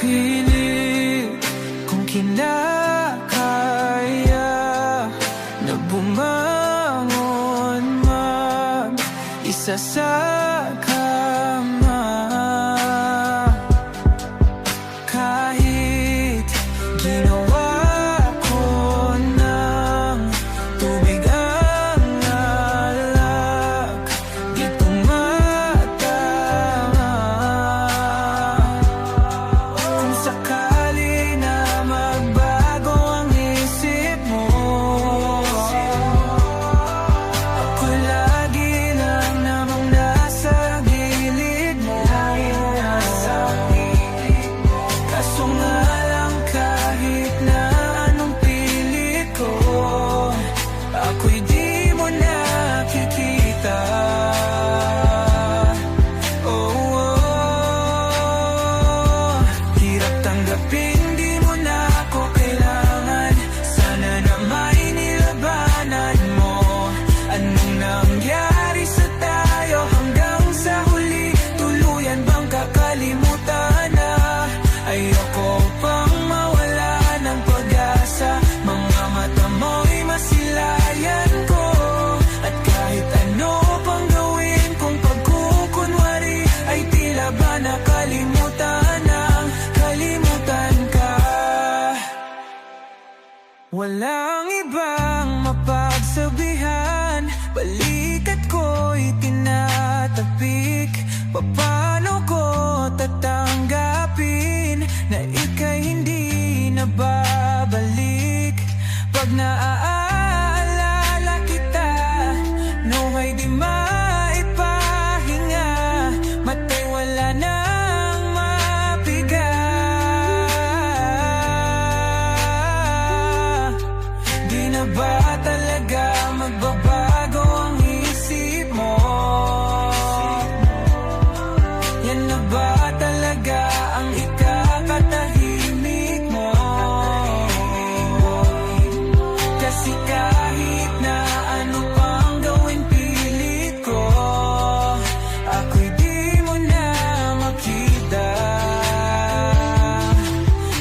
pilit kung kinakaya na bumangon mag-isa sa kama. Kahit ginawa ko ng tubig ang alak, di tumatama. Kung sakali na magbago ang isip mo, ako lagi lang namang nasa gilid mo. Kaso nga lang kahit na anong pilit ko, ako'y di mo nakikita. Oh, oh. Hirap tanggapin, di mo na ako kailangan. Sana na may nilabanan mo. Anong nangyari sa tayo hanggang sa huli? Tuluyan bang kakalimutan na? Ayoko pang mawala ng pag-asa. Mga mata mo'y masilayan ko. At kahit ano pang gawin kung pagkukunwari, ay tila ba nakalimutan ang kalimutan ka. Walang ibang mapagsabihan, balikat ko'y tinatapik. Paano ko tatanggapin na ika'y hindi na babalik? Pag naaalala kita, nawa'y di maipahinga. Mata'y wala nang mapiga. Di na ba talaga magbabago ang isip mo? Yan na ba talaga ang ikakatahimik mo? Kasi kahit na ano pang gawin pilit ko, ako'y di mo na makita.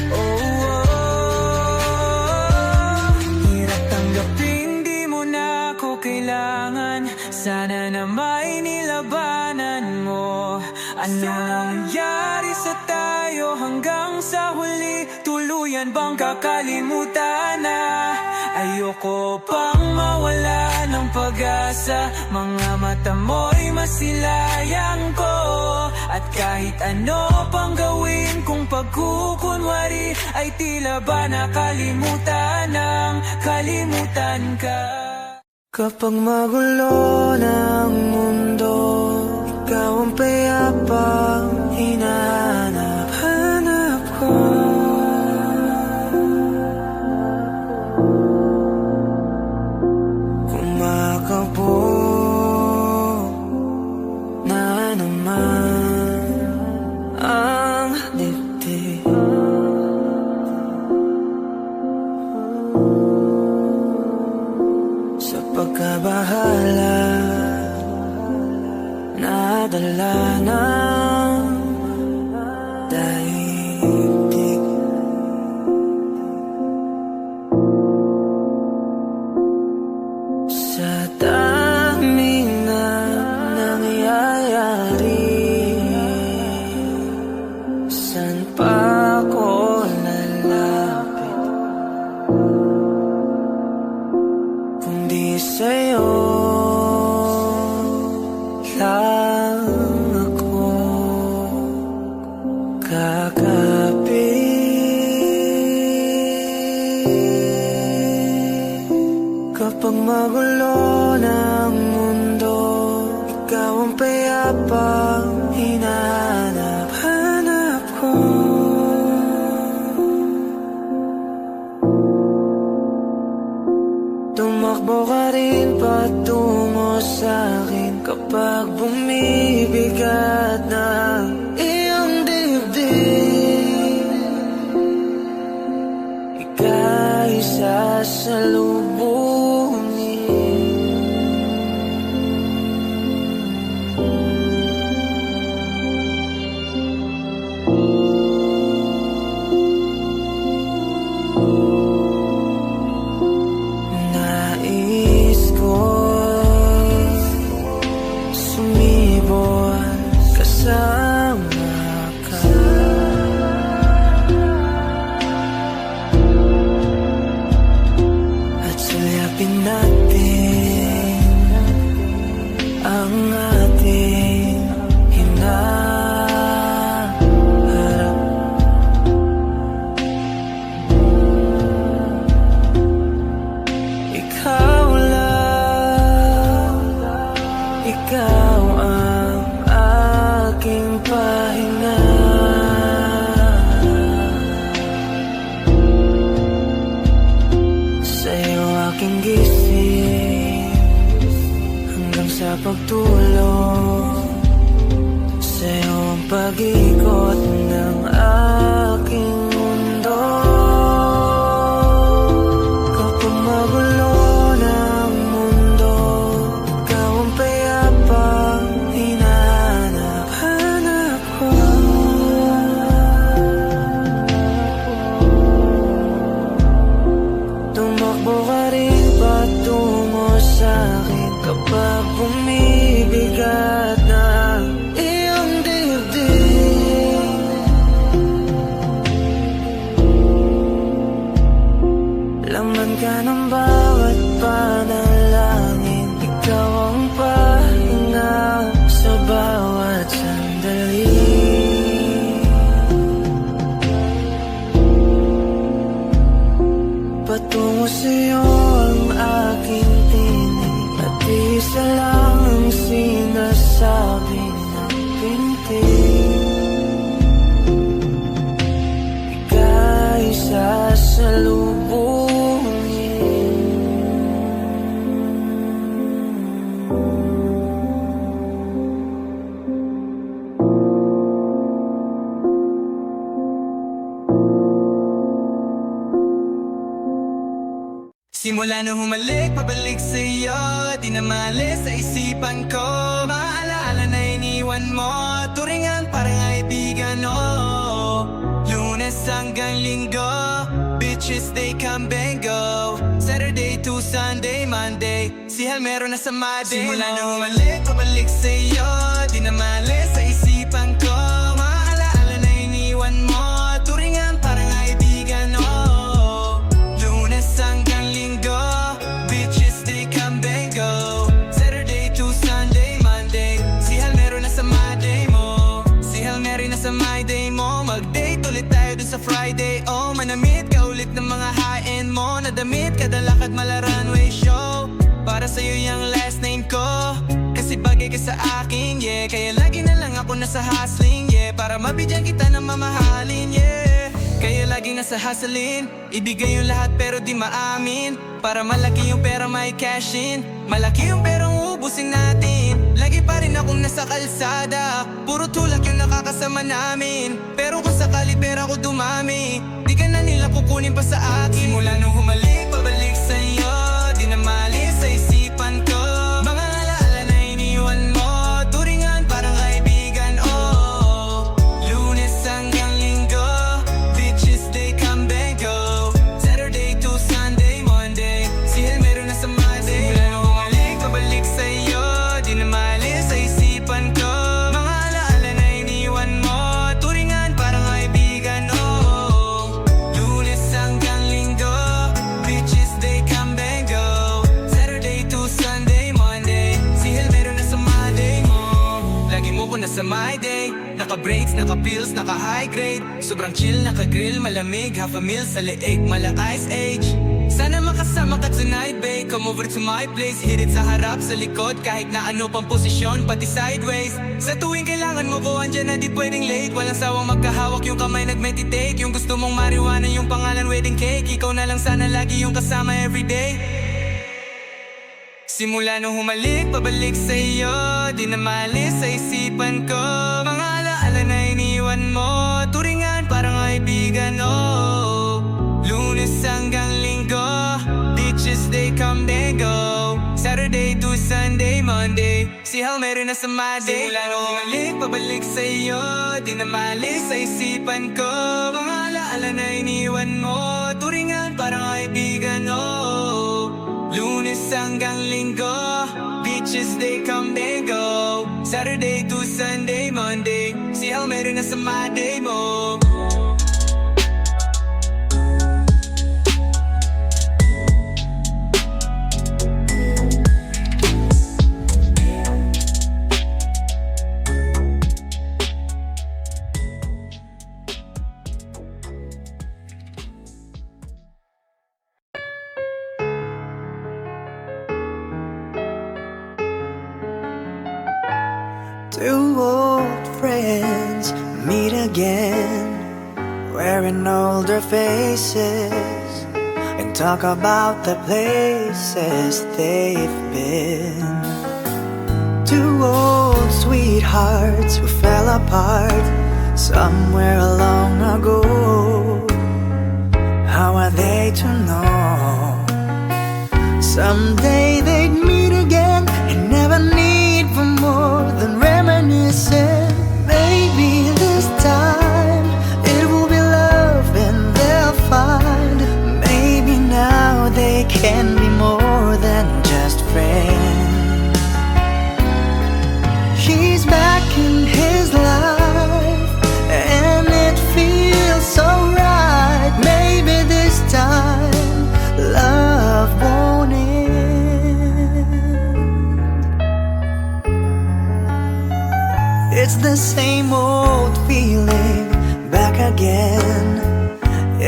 Oh, oh. Hirap tanggapin, di mo na ako kailangan. Sana na may nilabanan mo. Ano nangyari sa tayo hanggang sa huli? Tuluyan bang kakalimutan na? Ayoko pang mawala ng pag-asa. Mga mata mo'y masilayang ko. At kahit ano pang gawin kung pagkukunwari, ay tila ba nakalimutan ng kalimutan ka. Kapag magulo ng mundo, ikaw ang payapang hinahanap-hanap ko. Kumakabog na naman ang dibdib. Sa pagkabahala, nadala ng daigdig. Sa dami na nangyayari, saan pa ako lalapit kundi sa'yo lang ako kakapit. Kapag magulo ng mundo, ikaw ang payapang hinahanap-hanap ko. Tumakbo ka rin patungo sa'kin kapag bumibigat na iyong dibdib. Ika'y sasalubungin. ka ng bawat panalangin. Ikaw ang pahinga sa bawat sandali. Patungo sa'yo ang aking tinig, at isa lang ang sinasabi ng pintig. Ika'y sasalubungin. Simula nung humalik, pabalik sa'yo, di na maalis sa isipan ko. Mga alaala na iniwan mo, turingan parang kaibigan, oh. Lunes hanggang Linggo, bitches they come and go. Saturday to Sunday, Monday, si Hal meron na sa Monday. Simula nung humalik, pabalik sa'yo, di na maalis sa isipan ko. Mga alaala na iniwan mo, turingan parang kaibigan, oh. Lunes hanggang Linggo, bitches they come and go. Saturday to Sunday, Monday, si Hal meron na sa Monday mo. Si Hal meron na sa my day mo. Mag-date ulit tayo dun sa Friday, oh. Manamit ka ulit ng mga high-end mo. Nadamit kada lakad mala runway show. Para sa'yo yung last name ko, kasi bagay ka sa akin, yeah. Kaya lagi na lang ako nasa hustling, yeah. Para mabigyan kita ng mamahalin, yeah. Kaya lagi nasa hustling, ibigay yung lahat pero di maamin. Para malaki yung pera may cash in, malaki yung perang uubusin natin. Lagi pa rin akong nasa kalsada, puro tulak yung nakakasama namin. Pero kung sakali pera ko dumami, di ka na nila kukunin pa sa akin. Simula nung humalik, pabalik sa'yo, di na maalis sa isipan ko. Mga alaala na iniwan mo, turingan parang kaibigan, oh. Lunes hanggang Linggo, bitches they come and go. Saturday to Sunday, Monday, si Hal meron na sa Monday. Simula nung humalik, pabalik sa'yo, di na maalis sa isipan ko. Mga alaala na iniwan mo, turingan parang kaibigan, oh. Lunes hanggang Linggo, bitches they come and go. Saturday to Sunday, Monday, si Hal meron na sa Monday mo. Lagi mo ko nasa my day, naka-breaks, naka-pills, naka-high grade. Sobrang chill, naka-grill, malamig, half a meal sa leeg, mala ice age. Sana makasama ka tonight, babe. Come over to my place, hit it sa harap, sa likod, kahit na ano pang posisyon, pati sideways. Sa tuwing kailangan mo ko, andyan na di pwedeng late. Walang sawang magkahawak, yung kamay nag-meditate. Yung gusto mong marijuana, yung pangalan wedding cake. Ikaw na lang sana lagi yung kasama everyday. Simula nung humalik, pabalik sa'yo, di na maalis sa isipan ko. Mga alaala na iniwan mo, turingan parang kaibigan, oh. Lunes hanggang Linggo, bitches they come and go. Saturday to Sunday, Monday, si Hal meron na sa Monday. Simula nung humalik, pabalik sa'yo, di na maalis sa isipan ko. Mga alaala na iniwan mo, turingan parang kaibigan, oh. Lunes hanggang Linggo, bitches they come and go. Saturday to Sunday, Monday, si Hal meron na sa Monday mo. Two old friends meet again, wearing older faces, and talk about the places they've been. Two old sweethearts who fell apart somewhere long ago. How are they to know? Someday they'd meet again and never need for more than reminiscing. Maybe this time it will be love and they'll find. Maybe now they can be more than just friends. She's back in his life and it feels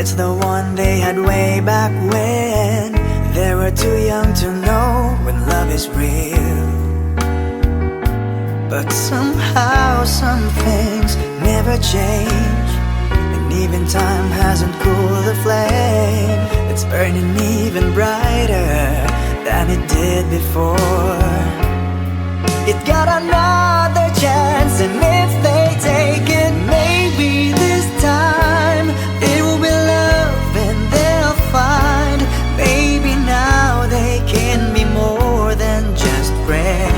It's the one they had way back when they were too young to know when love is real. But somehow some things never change, and even time hasn't cooled the flame. It's burning even brighter than it did before. It got another chance, and if they take it, maybe this time it will be love and they'll find. Maybe now they can be more than just friends.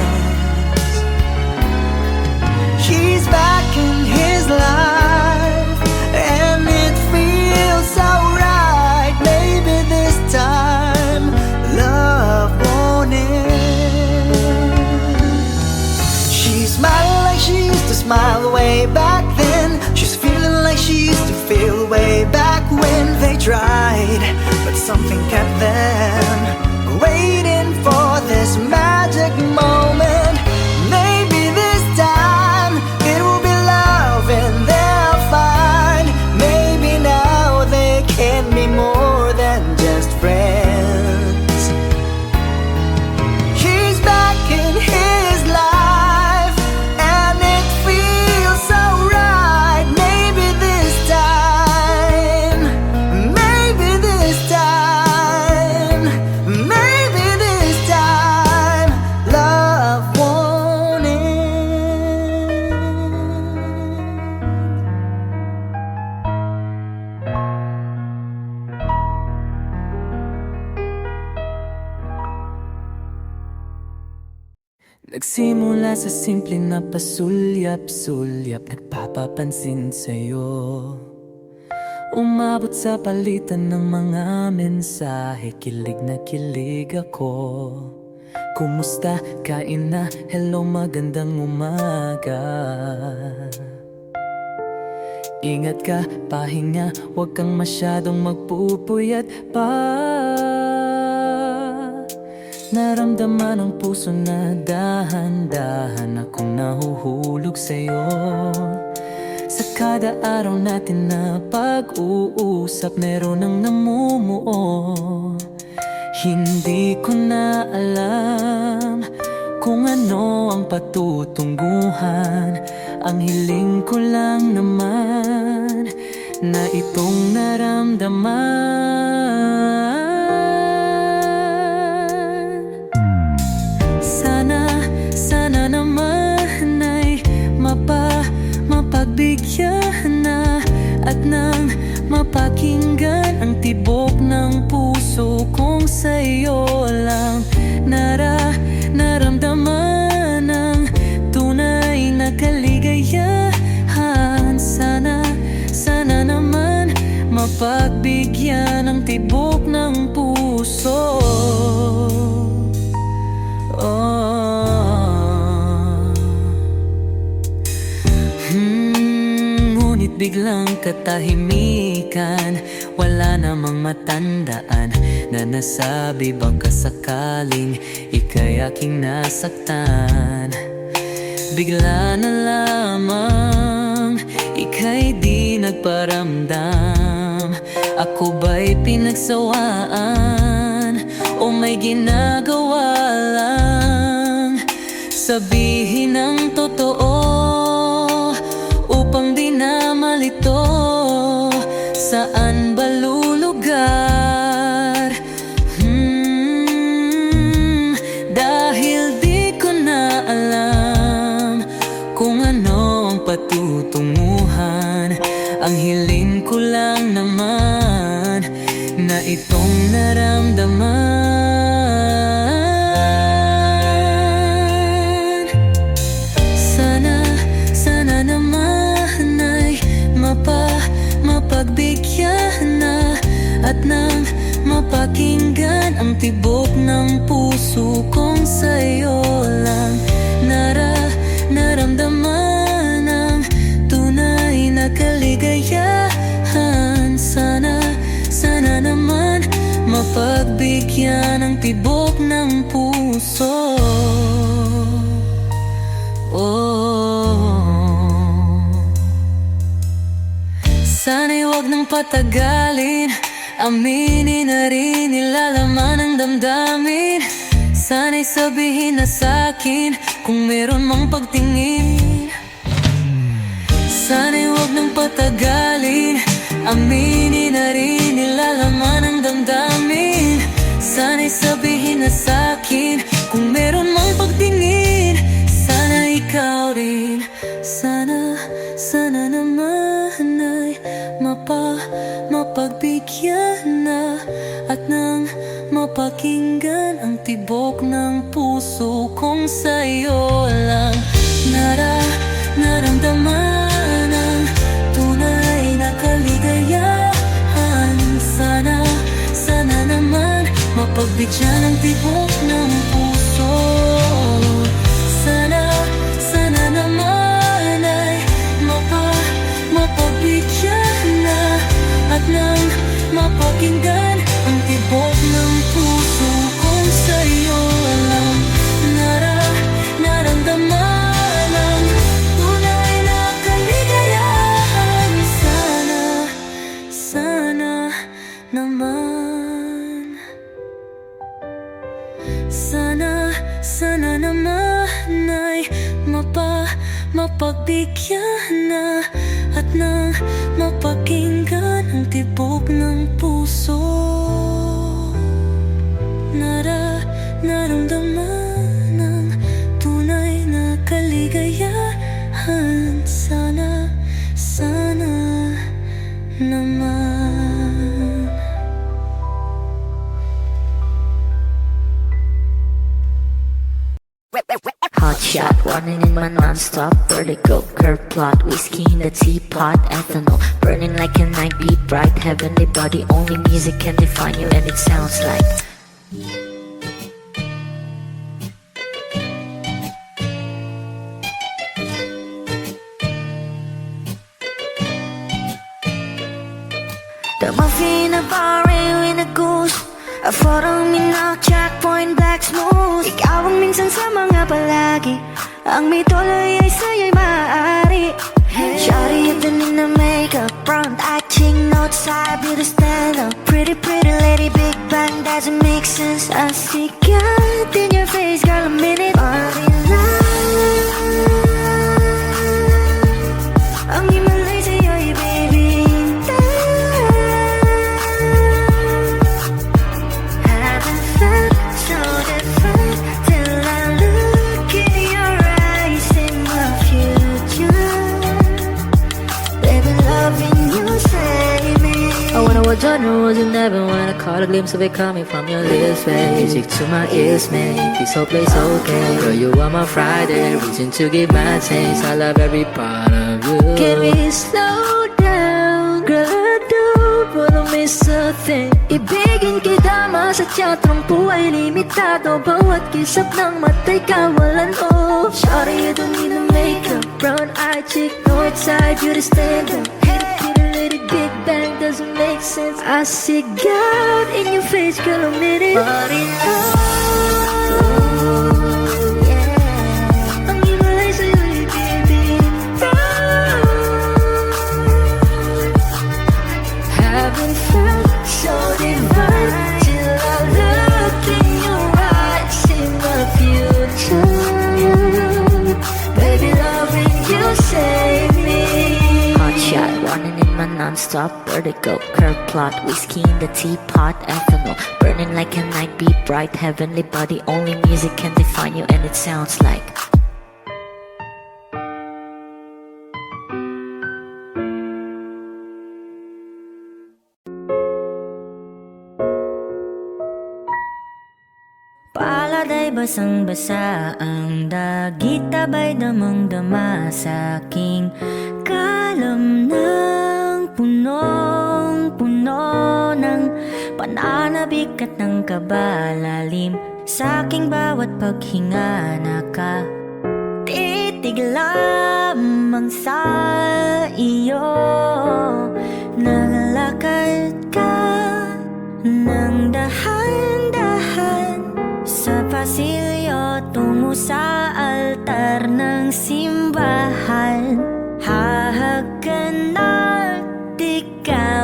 She's back in his life, and it feels so right. Maybe this time love won't end. She's smiling like she used to smile way back then. She's feeling like she used to feel way back when they tried, but something kept them waiting for this magic moment. Maybe this time it will be love and they'll find. Maybe now they can be more than just friends. She's back in his life, and it feels so right. Maybe this time, maybe this time, maybe this time love won't end. Nagsimula sa simpleng na pasulyap-sulyap, nagpapapansin sa'yo. Umabot sa palitan ng mga mensahe, kilig na kilig ako. Kumusta? Kain na? Hello, magandang umaga. Ingat ka, pahinga, huwag kang masyadong magpupuyat pa. Naramdaman ang puso na dahan-dahan akong nahuhulog sa'yo. Sa kada araw natin na pag-uusap, meron ang namumuo. Hindi ko na alam kung ano ang patutunguhan. Ang hiling ko lang naman na itong naramdaman. Sana naman ay mapagbigyan na at nang mapakinggan ang tibok ng puso kong sa'yo lang naramdaman ang tunay na kaligayahan. Sana naman mapagbigyan ang tibok ng puso. Ngunit biglang katahimikan, wala namang matandaan na nasabi baka sakaling ika'y aking nasaktan. Bigla na lamang ika'y di nagparamdam. Ako ba'y pinagsawaan o may ginagawa lang? Sabihin ang totoo upang di na malito. Saan ba lulugar? Dahil di ko na alam kung ano ang patutunguhan. Ang hiling ko lang naman na itong naramdaman. Sana naman ay mapagbigyan na at nang mapakinggan ang tibok ng puso kong sa'yo lang naramdaman ang tunay na kaligayahan. Sana naman mapagbigyan ang tibok ng puso. Sana'y huwag wag nang patagalin, aminin na rin nilalaman ng damdamin. Sana'y sabihin na sa'kin kung meron mang pagtingin. Sana'y wag nang patagalin, aminin na rin nilalaman ng damdamin. Sana'y sabihin na sa'kin kung meron mang pagtingin. Sana ikaw rin, sana naman ay mapagbigyan na at nang mapakinggan ang tibok ng puso kong sa'yo lang naramdaman ang tunay na kaligayahan. Sana naman mapagbigyan ang tibok ng puso. Sana naman ay mapagbigyan na at nang mapakinggan ang tibok ng puso kong sa'yo lang naramdaman ang tunay na kaligayahan. Sana naman, sana naman ay mapagbigyan na at nang mapakinggan ang tibok ng puso. Naramdaman ang tunay na kaligayahan. Sana naman. Hot shot, running in my non-stop vertigo. Curve plot, whiskey in the teapot, ethanol burning like a night beat, bright heavenly body. Only music can define you, and it sounds like. The muffin, a bar, in a goose. A photo minok, checkpoint, black smooth. Ikaw ang minsan sa mga palagi, ang may tuloy ay sa'yo'y maaari. Shawty, you've been in the makeup, front acting, outside, beauty stand up. Pretty lady, big bang, doesn't make sense. I see God in your face, girl, a minute. Ang himalay sa'yo'y baby. Haven't felt so different till I look in your eyes in my future. Baby, loving you save me. I wonder what genre was in heaven when I caught a glimpse of it coming from your lips, babe. Music to my ears, man. This whole place okay. Girl, you are my Friday, reason to give my taste. I love every part of you. Can we slow down? Girl, I don't wanna miss a thing. Ibigin kita, masadya trangpo ay limitado. Bawat kisap ng mata'y kawalan, oh. Shawty, you don't need no makeup. Brown-eyed chick, north side, beauty stand up. Pretty big bang, doesn't make sense. I see God in your face, girl, a minute. But in love, yeah. Ang himalay sa'yo'y baby. Haven't felt so divine till I look in your eyes in the future. Baby, loving you save me. Hot shot, running in my non-stop vertigo. Curve plot, whiskey in the teapot, ethanol burning like a night beat, bright heavenly body. Only music can define you, and it sounds like. Palad ay basang-basa, ang dagit abay damang-dama sa aking kalam ng punong-puno ng pananabik at ng kabalalim. Sa aking bawat paghinga nakatitig lamang sa iyo. Nalalakad ka ng dahan-dahan sa pasilyo tungo sa altar ng simbahan. Hahagkan at ikaw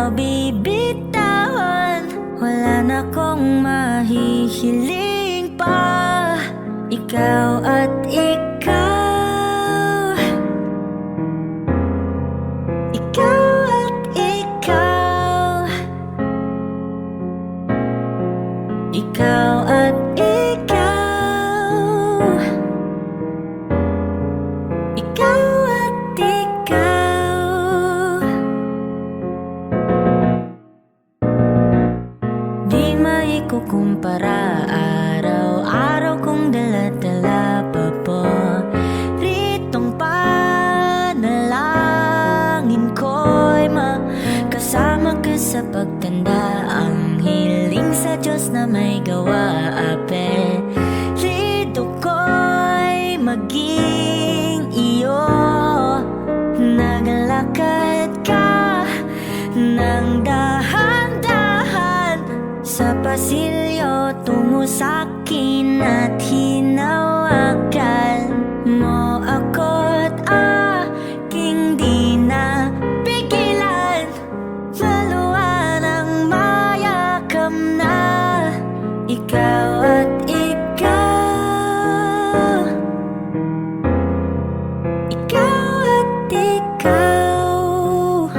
humihiling pa, ikaw at ikaw. Ikaw at ikaw. Ikaw at ikaw. Ikaw at ikaw. Di maikukumpara, araw-araw kong dala-dala pa po ritong panalangin ko'y makasama ka sa pagtanda. Ang hiling sa Diyos na may gawa, apelyido ko'y maging iyo. Naglakad ka ng dahan-dahan sa pasilyo tungo sa'kin at hinawakan mo ako't aking di na pigilan. Maluwan ang mayakap na ikaw at ikaw. Ikaw at ikaw.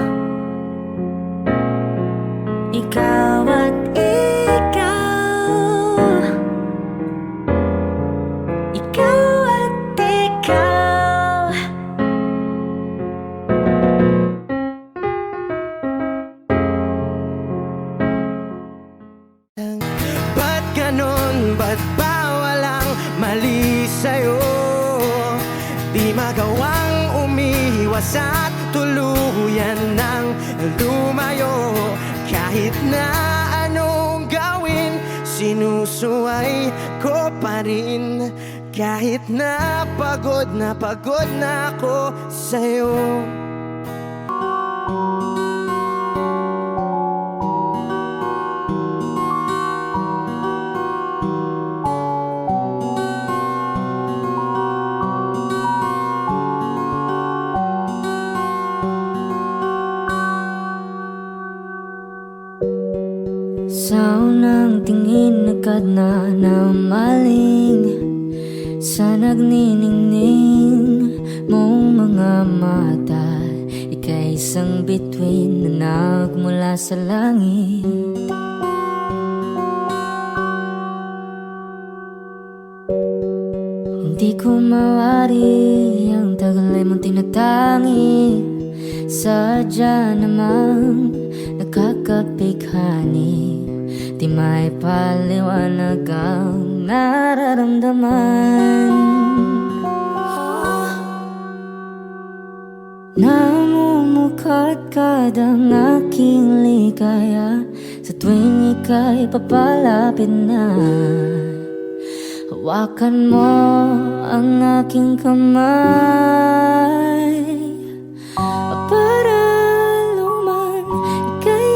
Ikaw at ikaw. Ikaw at ikaw. Ba't ganon? Ba't ba walang mali sa'yo? Di magawang umiwas at tuluyan ng lumayo. Kahit na anong gawin, sinusuway ko pa rin. Kahit na pagod na ako sa'yo. Sa unang tingin agad na namaling sa nagniningning mong mga mata. Ika'y isang bituin na nagmula sa langit. Hindi ko mawari ang tagal ay mong tinatangi. Sadya namang nakakapighani. Di may paliwanag ang nararamdaman. Namumukadkad ang aking ligaya sa tuwing ika'y papalapit na. Hawakan mo ang aking kamay para luman ika'y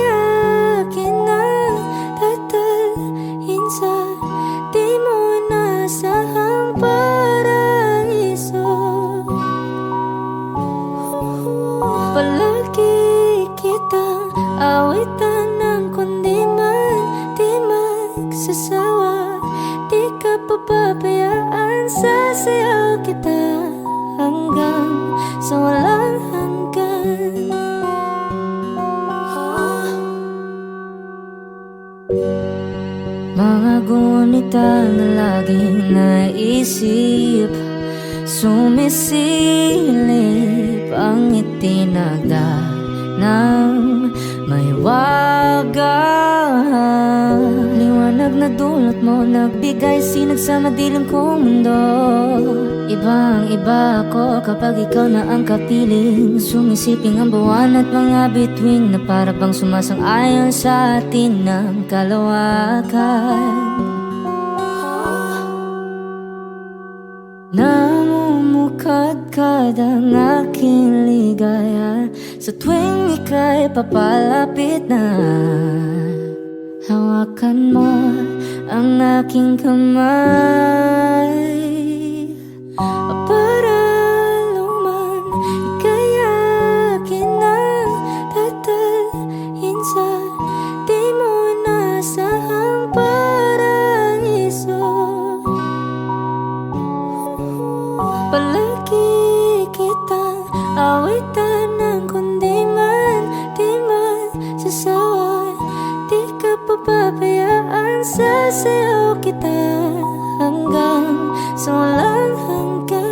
akin na tatalhin sa di mo nasahang paraiso. Palagi kitang awitan ng kundi man di magsasawa. Di ka pababayaan, sasayaw kita hanggang sa walang hanggan. Mga gunita na laging naisip, sumisilip ang itinagda ng may wagang liwanag na dulot mo, nagbigay sinag sa madilim kong mundo. Ibang iba ako kapag ikaw na ang kapiling, sumisiping ang buwan at mga bituin na para bang sumasang-ayon sa atin ng kalawakan. Namumukadkad ang aking ligaya sa tuwing ika'y papalapit na. Hawakan mo ang aking kamay para luman ika'y akin na tatalhin sa di mo nasahang paraiso. sawa. Di ka papabayaan, sasayaw kita hanggang sa walang hanggan.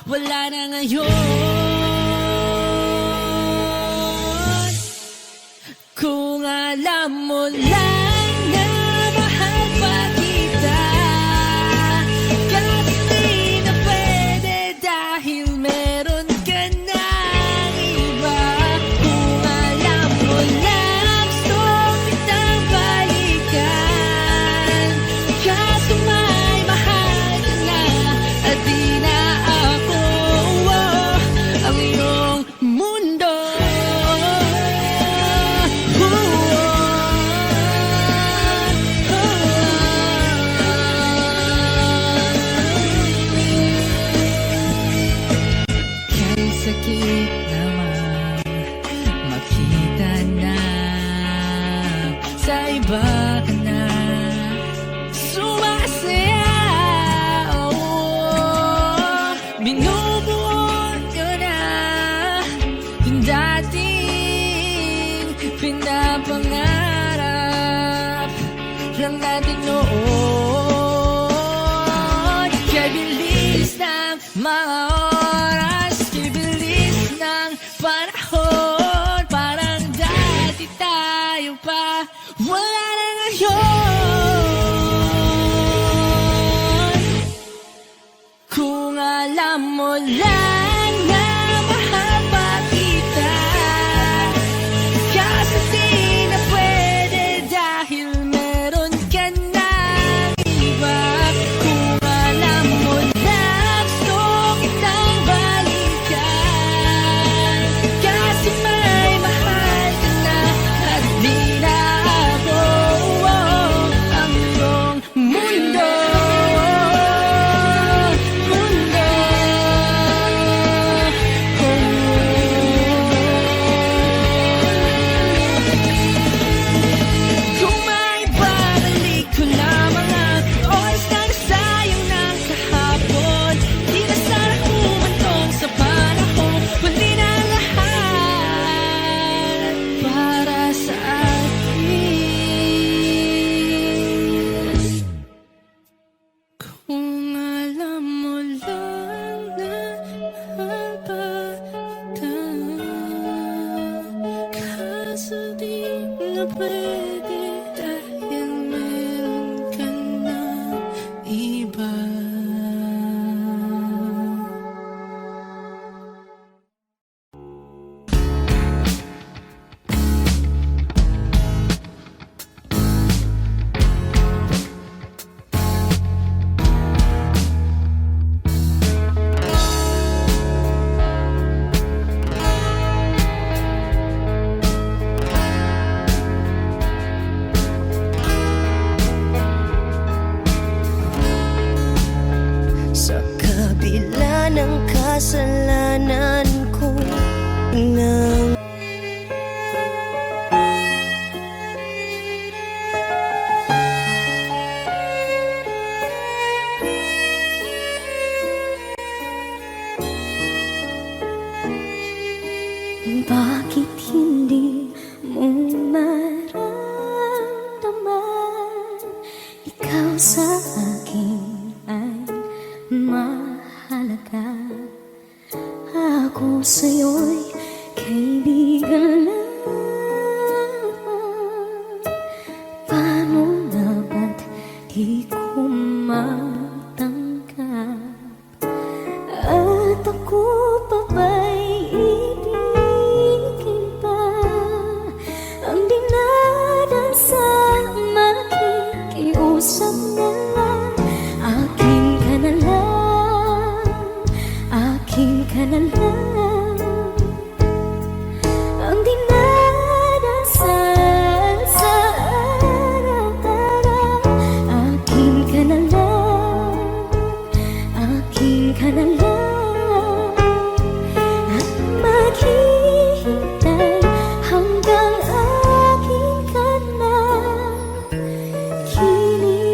Wala na ngayon. Kung alam mo lang na mahal pa kita, kahit di na pwede dahil meron ka ng iba. Kung alam mo lang gusto kitang balikan, kaso may mahal ka na at di na ang iyong mundo. Kahit sakit naman makita na sa iba ka na sumasaya. Dating pinapangarap lang natin noon. Kaya bilis ng mga oras, kaya bilis ng panahon, parang dati tayo pa, wala na ngayon. Kung alam mo lang na mahal pa kita, kasi di na pwede dahil meron ka ng iba. Kung alam mo na gusto kitang balikan, kasi may mahal ka na at di na ako ang iyong mundo. kasalanan ko nang bakit hindi mo maramdaman ikaw sa akin ay mahalaga. Ako sa'yo'y kaibigan lang. Paano na ba't di ko matanggap? At ako pa ba'y ibigin pa? Ang dinadasang makikiusap na lang. Akin ka na lang, akin ka na lang. Ang dinadasal sa araw-araw. Akin ka na lang, akin ka na lang. At maghihintay hanggang akin ka na kilig.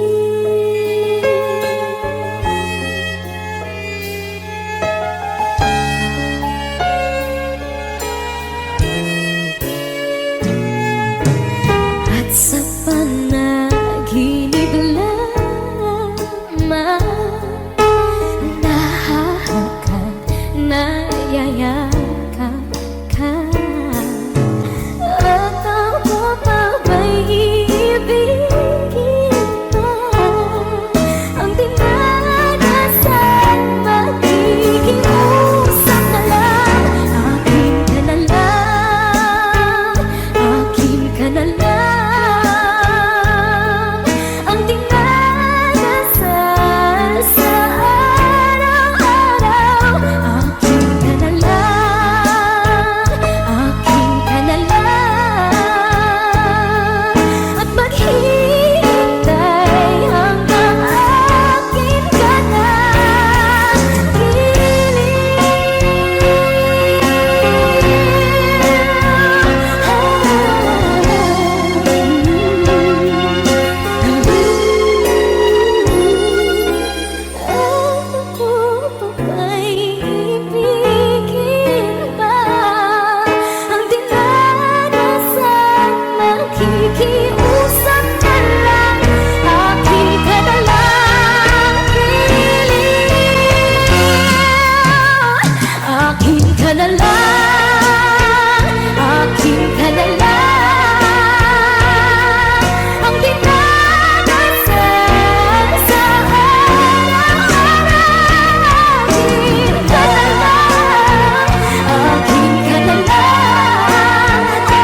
At sa panaginip lamang nahahagkan, nayayakap ka. At ako pa ba'y ibigin pa? Ang dinadasal makikiusap na lang. Akin ka na lang, akin ka na lang. Ang dinadasal sa araw-araw. Akin ka na lang, akin ka na lang. At maghihintay hanggang akin ka na Ako pa ba'y ibigin pa? Ang dinadasal makikiusap na lang. Akin ka na lang, kilig. Akin ka na lang, akin ka na lang. Ang dinadasal sa araw-araw. Akin ka na lang, akin ka na lang. At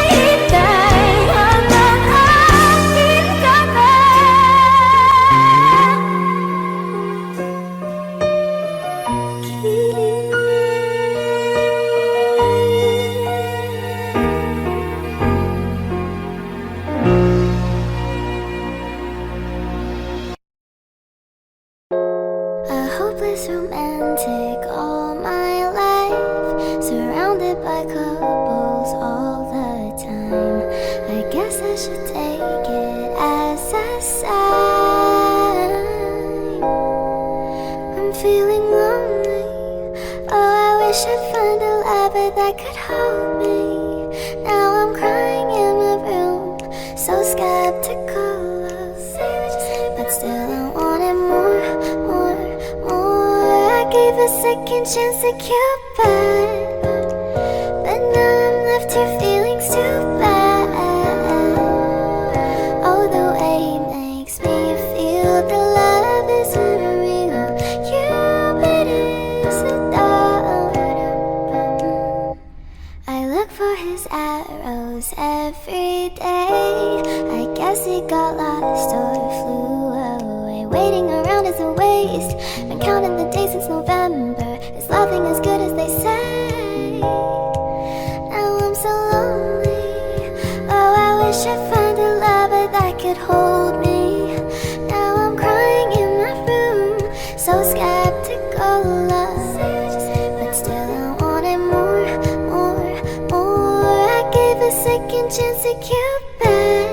maghihintay hanggang akin ka na A hopeless romantic all my life, surrounded by couples all the time. I guess I should take it as a sign. I'm feeling lonely. Oh, I wish I'd find a lover that could hold me. Now I'm crying in my room, so skeptical of but still I wanted more, more, more. I gave a second chance to Cupid, but now I'm left here feeling too bad. Oh, the way he makes me feel the love isn't real. Cupid is a dog. I look for his arrows every day. I guess he got lost or flew away. Waiting around is a waste. Been counting the days since November. Is nothing as good as they say. Now I'm so lonely. Oh, I wish I'd find a lover that could hold me. Now I'm crying in my room, so skeptical. chance to Cupid,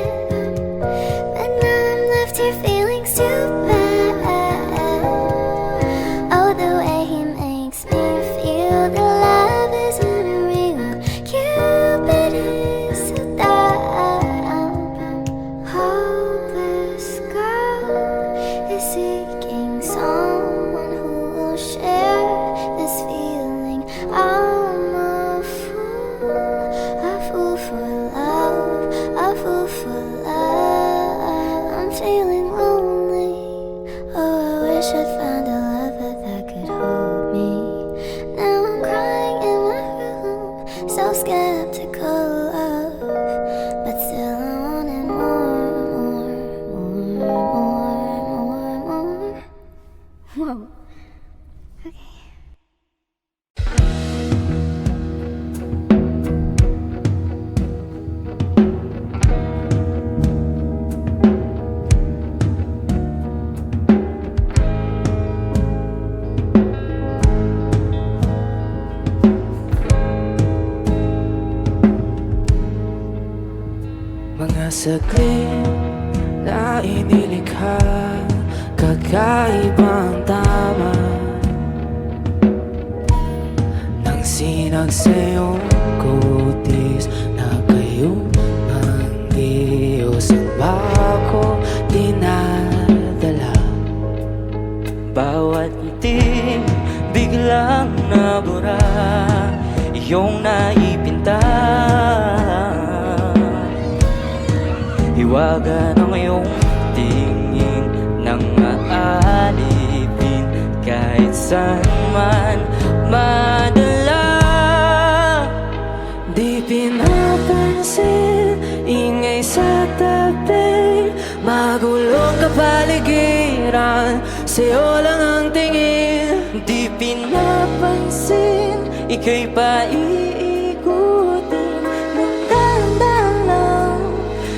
but now I'm left here feeling stupid. Oh, the way he makes me feel, the love is unreal. Cupid is so dumb. Hopeless girl is seeking someone who will share this feeling. I'm a fool for love, a fool for love. I'm feeling lonely. Oh, I wish I'd found a lover that could hold me. Now I'm crying in my room, so skeptical of, but still I wanted more. Whoa. Okay. Mga saglit na inilikha, kakaibang tama nang sinag sa'yong kutis na kayong ang Diyos ang bako dinadala. Bawat ngiti biglang nabura, iyong naipinta. Hiwaga ng iyong tingin nang maalipin kahit saan man madala. Di pinapansin, ingay sa tabi, magulong kapaligiran, sa'yo lang ang tingin. Di pinapansin, ika'y paiikutin ng dahan-dahan lang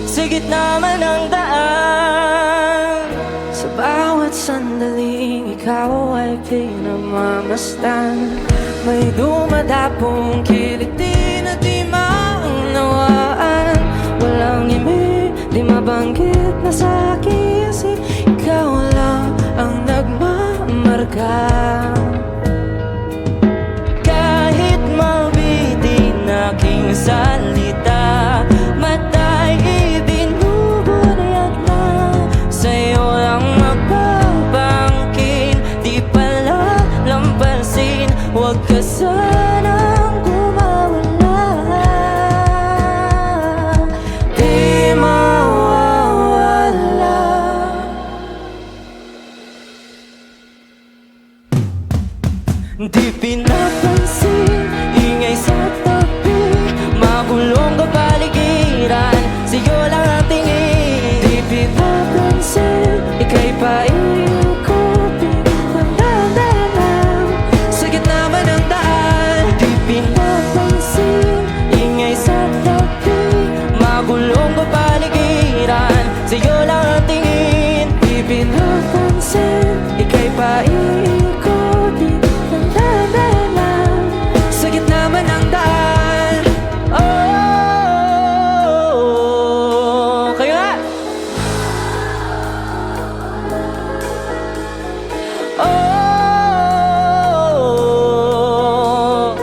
sa gitna man ng daan. Sa bawat sandaling ikaw ay pinamamastan, may dumadapong kiliti na di maunawaan. Walang imi, di mabanggit na sa aking isip, ikaw lang ang nagmamarka. Kahit mabitin aking salita, matay ibinuburiat na, sa'yo lang magpapangkin. Di pala lampasin, huwag ka sanang kumawala. Di mawawala. Di pinapansin, ingay sa tabi, magulong kapaligiran, sa'yo lang ang tingin. Di pinapansin, ika'y paiikutin ng dahan-dahan sa gitna man ng daan. Di pinapansin, ingay sa tabi, magulong kapaligiran, sa'yo lang ang tingin. Di pinapansin, ika'y paiikutin ng dahan-dahan sa gitna man ng daan. Oh, kayo nga. Oh,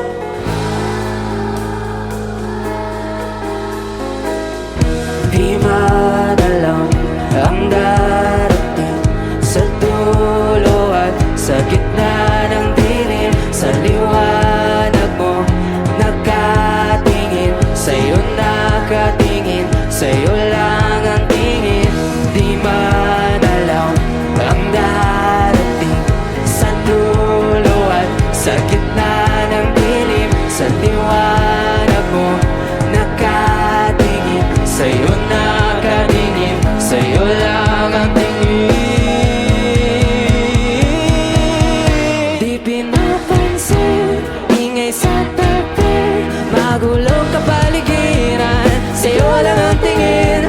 di madalang ang darating sa dulo at sa gitna ng dilim. Sa liwanag mo nakatingin, sa'yo nakatingin, sa'yo lang ang tingin. Di madalaw ang darating sa dulo at sa gitna ng dilim. Sa liwanag mo nakatingin, sa'yo nakatingin, sa'yo lang ang tingin. Di pinapansin, ingay sa tabi, magulong kapaligiran, sa'yo lang ang tingin.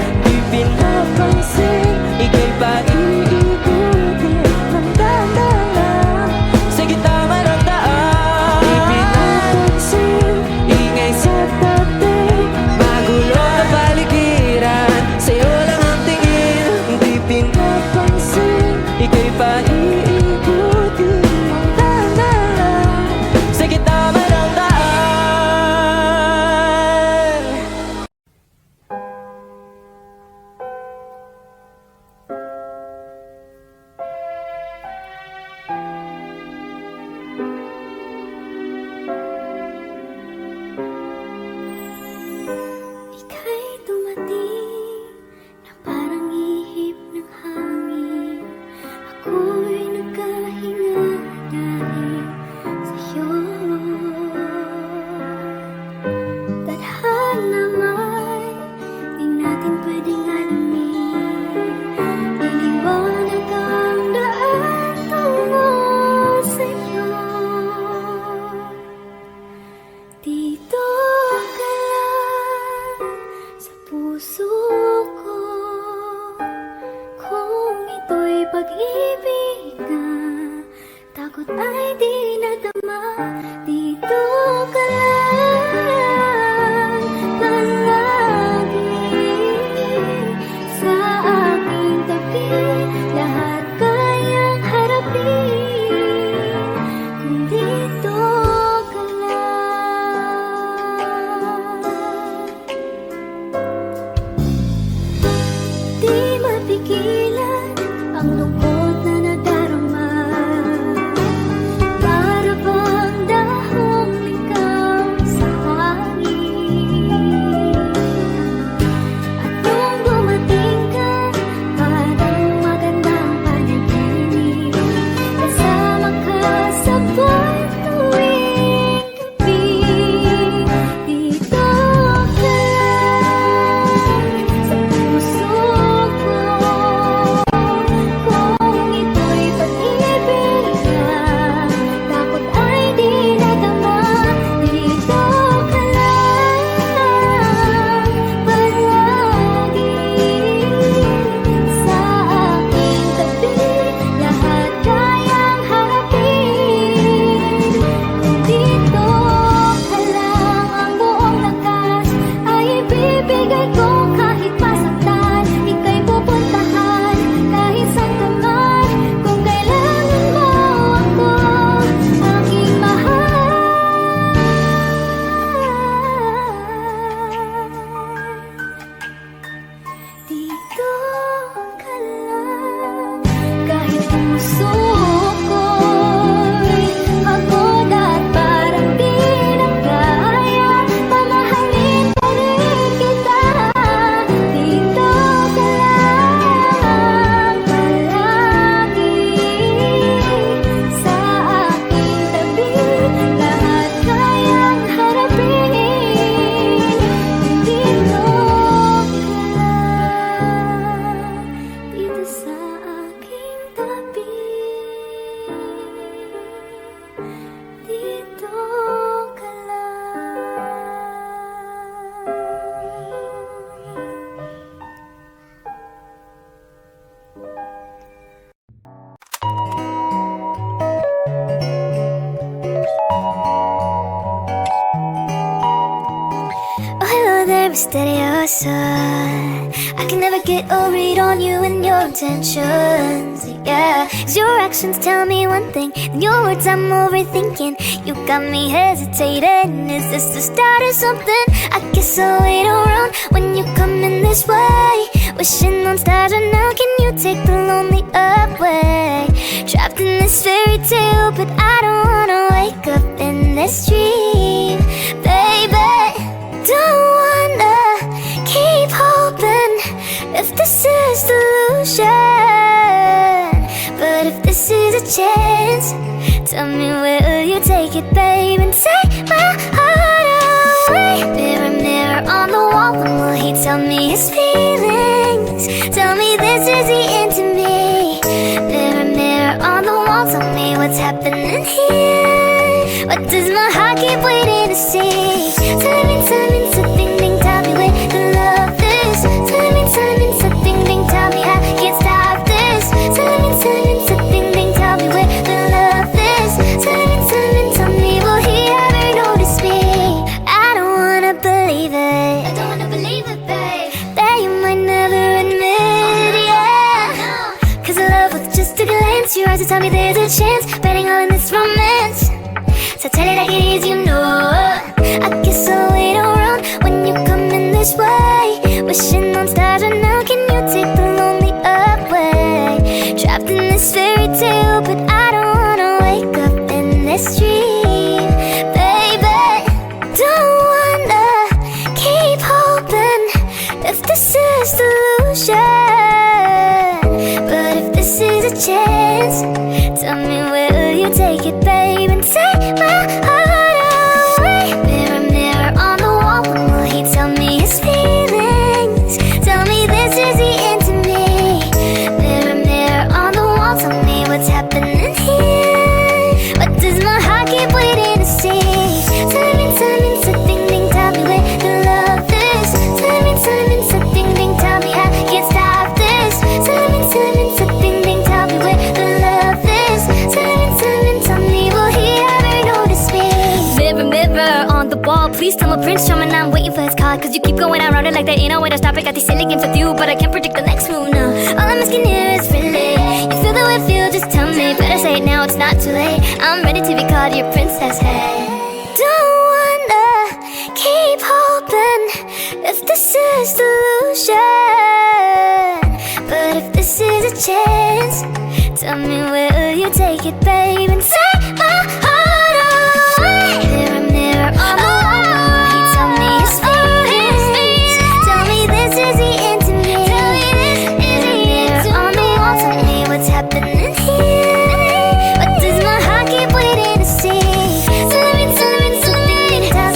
puso ko, kung ito'y pag-ibig na, takot ay di nadama. Dito ka lang palagi, sa aking tabi, lahat kayang harapin, kung dito ka lang. Di mapigilan ang lungkot na nadarama, para bang dahong ikaw sa hangin. At nung dumating ka, parang magandang panaginip, kasama ka sa buwan tuwing gabi. Dito ka lang sa puso ko, kung ito'y pag-ibig na, takot ay di nadama. Dito ka lang palagi, sa aking tabi, lahat kayang harapin, kung dito ka lang. Ang buong lakas ay ibibigay ko, kahit masaktan, ika'y pupuntahan kahit saan ka man, kung kailangan mo ako, aking mahal. Dito ka lang, kahit puso ko'y pagod at parang di na kaya, pamahalin pa rin kita. Dito ka lang palagi, sa aking tabi, lahat kayang harapin, kung dito ka lang, dito sa aking tabi, dito ka Oh, hello there, misteriosa. I can never get a read on you and your intentions. Yeah, 'cause your actions tell me one thing, and your words I'm overthinking. You got me hesitating. Is this the start of something? I guess I'll wait around when you come in this way. Wishing on stars, and now can you take the lonely away? Trapped in this fairy tale, but I don't wanna wake up in this dream, baby. Don't wanna keep hoping if this is delusion, but if this is a chance, tell me, will you take it, babe, and take my heart away? Mirror, mirror on the wall, when will he tell me his feelings? Tell me this is the end to me. Mirror, mirror on the wall, tell me what's happening here. What does my heart keep waiting to see? Tell me, so ding ding, tell me where the love is. Tell me, so ding ding, tell me I can't stop this. Tell me, so ding ding, tell me where the love is. Tell me, will he ever notice me? I don't wanna believe it. I don't wanna believe it, babe. That you might never admit, yeah. 'Cause I love with just a glance. Your eyes will tell me there's a chance, betting all in this romance. So tell it like it is, you know. I guess I'll wait around when you come in this way. Wishing on stars, and now can you take the lonely away? Trapped in this fairy tale, but I don't wanna wake up in this dream, baby. Don't wanna keep hoping if this is delusion, but if this is a chance, tell me, will you take it, babe, and take my heart away? Mirror, mirror on the wall, when will he tell me his feelings? Tell me this is the end to me. Mirror, mirror on the wall, tell me what's happening here. What does my heart keep waiting to see? Tell me, so ding ding, tell me where the love is. Tell me, so please tell my prince charming I'm waiting for his call. Cause you keep going around it like there ain't no way to stop it. Got these silly games with you, but I can't predict the next move now. All I'm asking here is really, you feel the way I feel, just tell me. Better say it now, it's not too late. I'm ready to be called your princess, hey. Don't wanna keep hoping if this is delusion, but if this is a chance, tell me, will you take it, babe, and set my heart away? Mirror, mirror on the wall, he told me his feelings. Tell me this is the end to me. Mirror, mirror on the wall, tell me what's happening here. What does my heart keep waiting to see? Tell me something, tell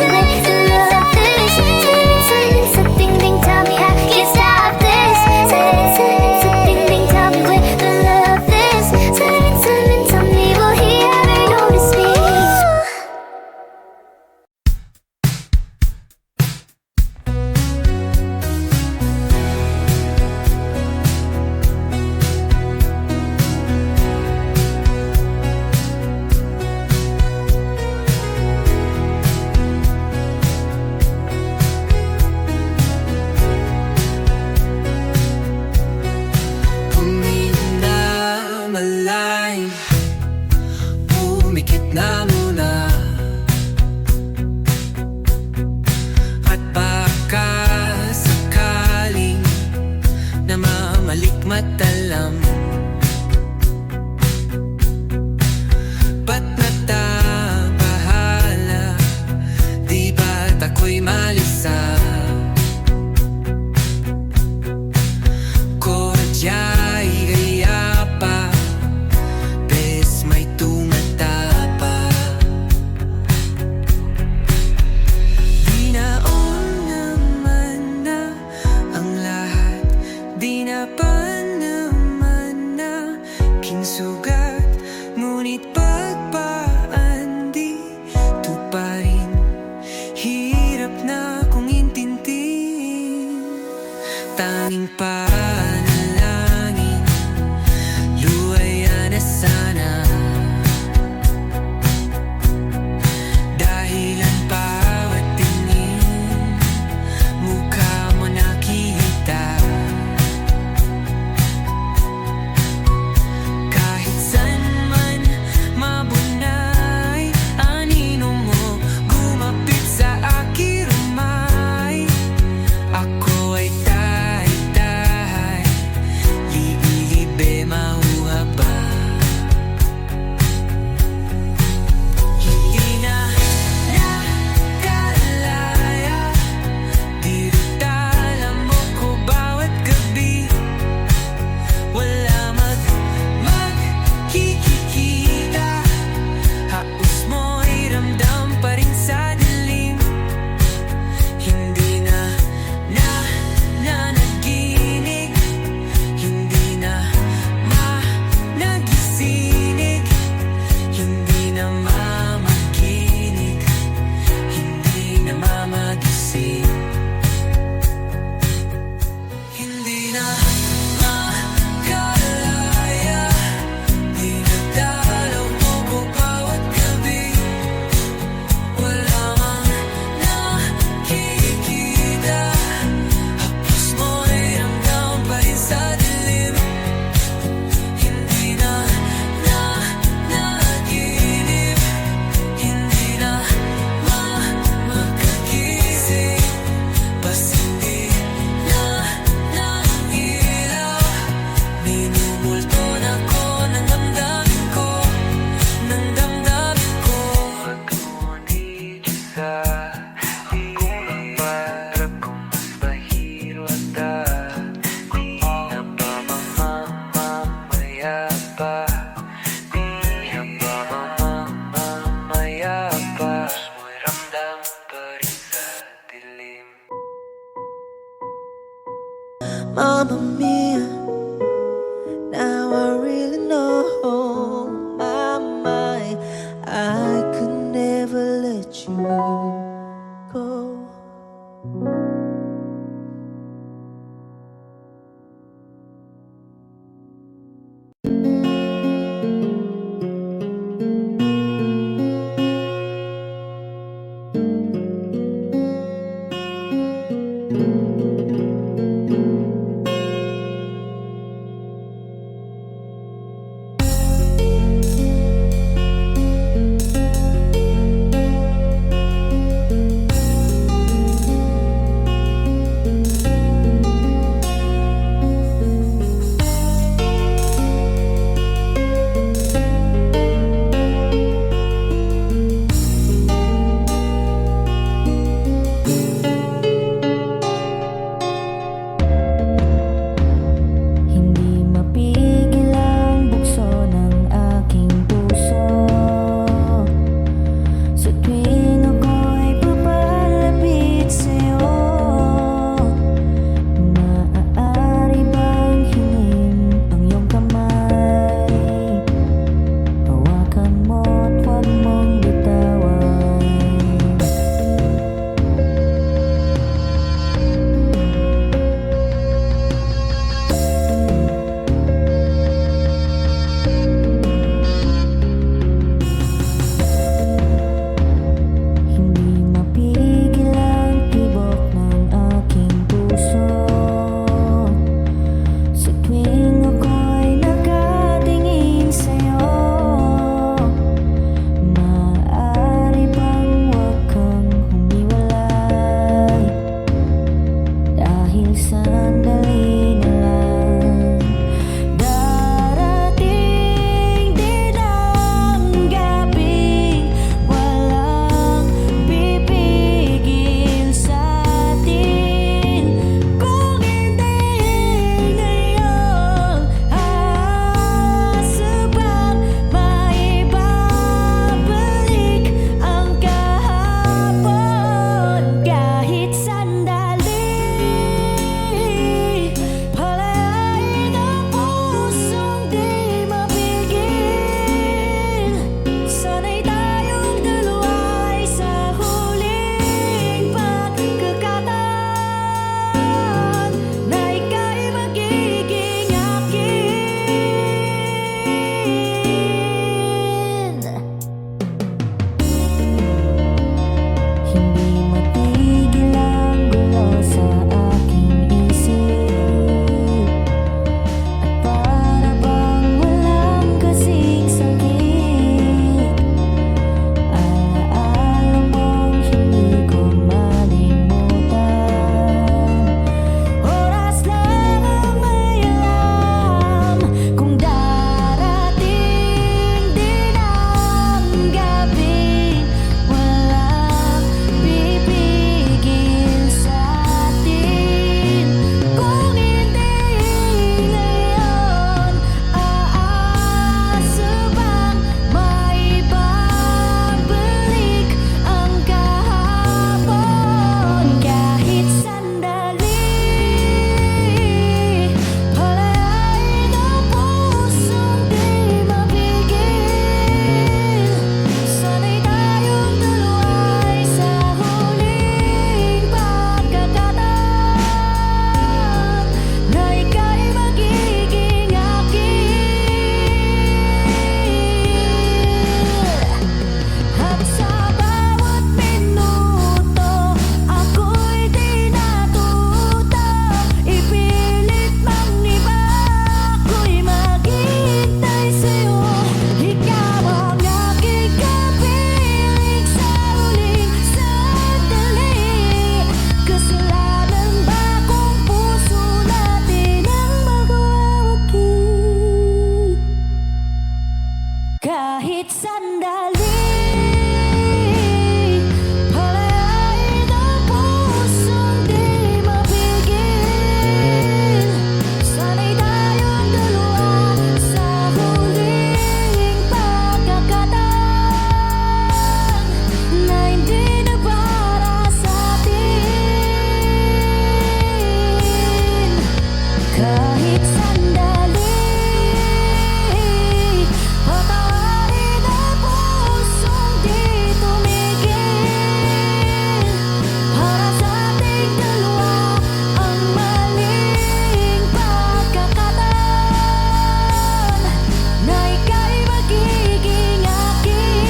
me the love this. Tell me something, tell me I can't stop this. Tell me something, tell me where the love is. Tell me, will he ever notice me? Malay, pumikit na muna. At baka sakaling namamalikmatalam, ba't natabahala? Di ba't ako'y malisa? Kodya'y gaya pa, bes may tumatapa. Di naon naman na ang lahat, di na pa naman na king sugat. Ngunit pagpaan di tuparin, hirap na kong intindihin. Tanging panalangin, luwaya na sana. Dahil ang bawat tingin, mukha mo nakita. Kahit saan man mabunay, anino mo gumapit sa aking rumay. Ako ay tahay-tahay, libe mauha ba? Hindi na nakalaya, dirutala mo ko bawat gabi. Wala magkikita, haos mo'y ramdam pa rin sa dilim. Hindi na nanaginig, hindi na nagising, hindi na mamakinig, hindi na mamagising. Hindi na makalaya, dinadalaw mo ko bawat gabi. Wala mang nakikita, hapos mo'y ramdam pa rin sa dilim. Hindi na nanaginip, hindi na makagising, bas hindi na nangilaw. Minumulto na ko ng damdamin ko, ng damdamin ko. Pag-ngunit sa ako ang para kung mas bahiro at di na ba mamamaya pa? Di na ba mamamaya pa? Mo'y ramdam pa rin sa dilim. Mamma mia, now I really know my mind. I could never let you go. Dahil sandali na lang darating din ang gabing walang pipigil sa atin. Kung hindi ngayon, aasubang maibabalik ang kahapon. Kahit sandali, palayain ang pusong di mapigil. Sana'y tayong dalawa ay sa huling pagkakataon na ika'y magiging akin. Hindi matigil ang gulo sa aking isip, at para bang walang kasing sakit. Alaala mong hindi ko malimutan. Oras lang ang may alam kung darating din ang gabing walang pipigil sa atin. Kung hindi ngayon, aasubang maibabalik ang kahapon. Kahit sandali, palayain ang pusong di mapigil. Sana'y tayong dalawa ay sa huling pagkakataon na ika'y magiging akin. At sa bawat minuto, ako'y di natuto. Ipilit mang iba, ako'y maghihintay sa'yo. Ikaw ang aking kapiling sa huling sandali. Kasalanan ba kung puso natin ang magwawagi? Kahit sandali, palayain ang pusong di mapigil. Sana'y tayong dalawa sa huling pagkakataon na hindi na para sa atin. Kahit sandali, patawarin ang pusong di tumigil. Para sa ating dalawa ang maling pagkakataon na ika'y magiging akin.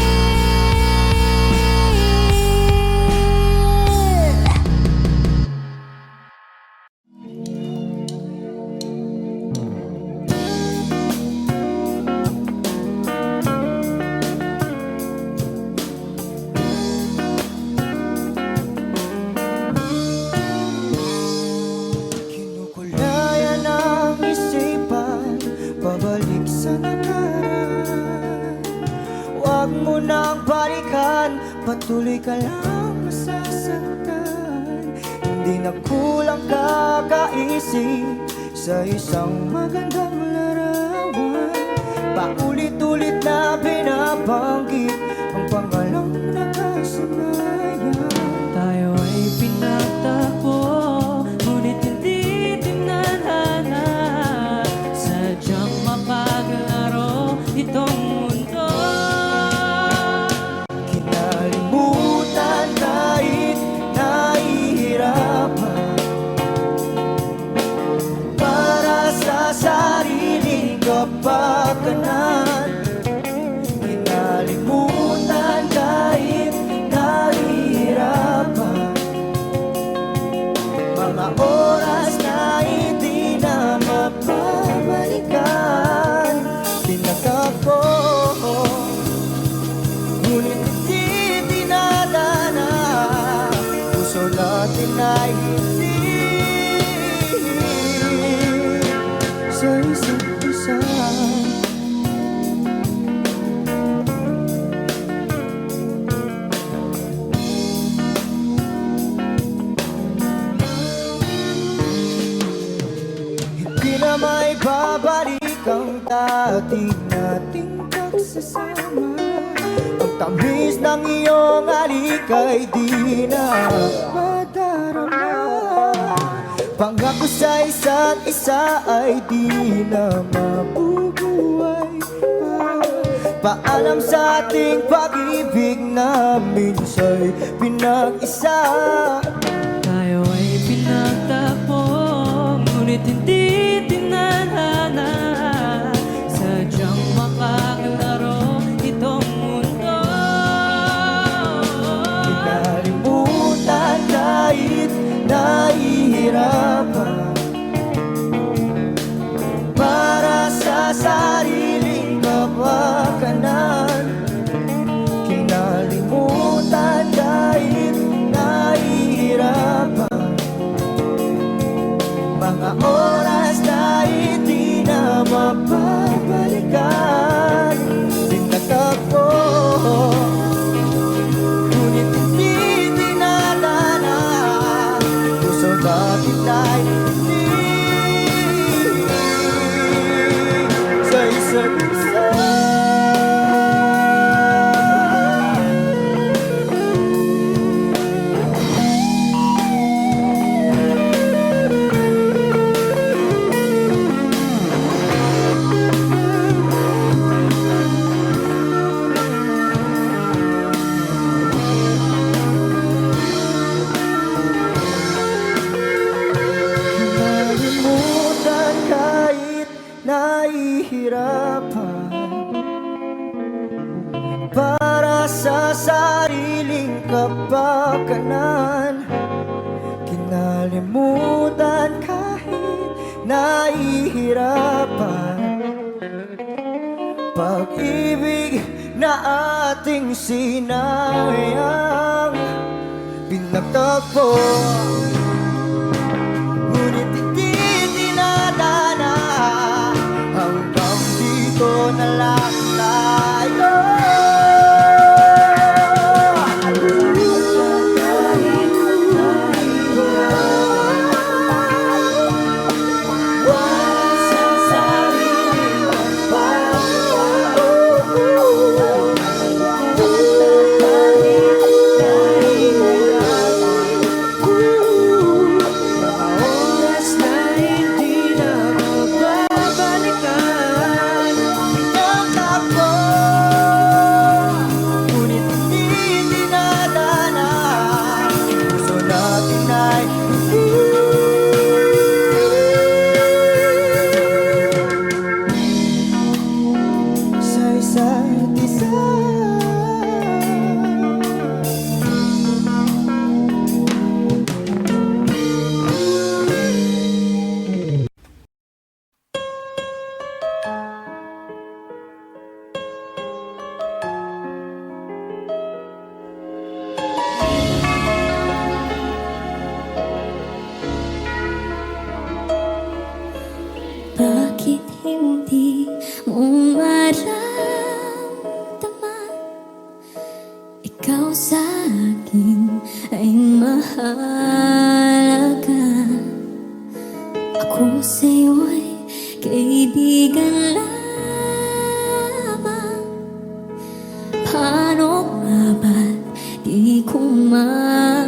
Kinukulayan ang isipan, pabalik sa nakaraan. Huwag mo nang balikan, patuloy ka lang masasaktan. Hindi na kulang kakaisip sa isang magandang larawan. Paulit-ulit na binabanggit ang pangalang nakasanayan. Tayo ay pinagtagpo, ngunit hindi tinadhana. Sadyang mapaglaro itong mundo. Kinalimutan kahit nahihirapan, para sa sariling kapakanan. Kinalimutan kahit nahihirapan, may babalik ang dati nating pagsasama. Ang tamis ng iyong halik ay di na madarama. Pangako sa isa't isa ay di na mabubuhay pa. Paalam sa ating pag-ibig na minsa'y pinag-isa. Tayo ay pinagtagpo, ngunit hindi tinadhana. Sadyang makakalaro itong mundo. Kinalimutan kahit nahihirapan para sa sariling kapakanan. Kinalimutan kahit nahihirapan mga oras na hindi na mapabalikan. Sinatagpo, ngunit hindi dinadana. Puso natin ay hindi sa isa't isa. Kinalimutan kahit nahihirapan para sa sariling kapakanan. Kinalimutan kahit nahihirapan pag-ibig na ating sinayang. Pinagtagpo, ngunit hindi dinadana. Hanggang dito na lang tayo. Oras na hindi na mababalikan. Pinagtagpo, ngunit hindi dinadana. Puso natin ay hindi sa isa't isa. Bakit hindi mo maramdaman? Ikaw sa akin ay mahalaga. Ako sa'yo'y kaibigan lamang. Paano nga ba't di ko matanggap?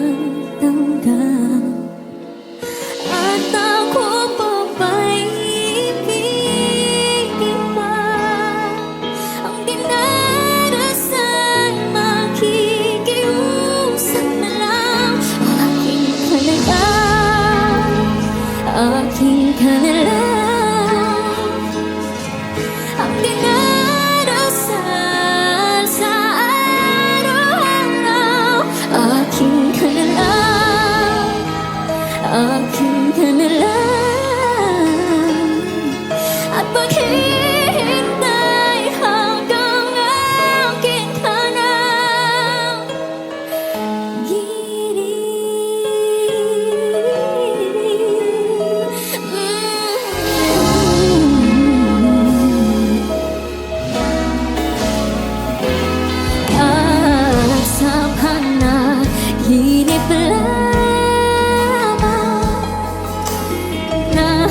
At ako pa ba'y ibigin pa? Ang dinarasal makikiusap na lang. Aking ka na lang, aking ka na lang. Ang dinarasal sa araw-araw. Aking ka na lang, aking ka na lang. At maghihintay hanggang akin ka na sa panaginip lamang na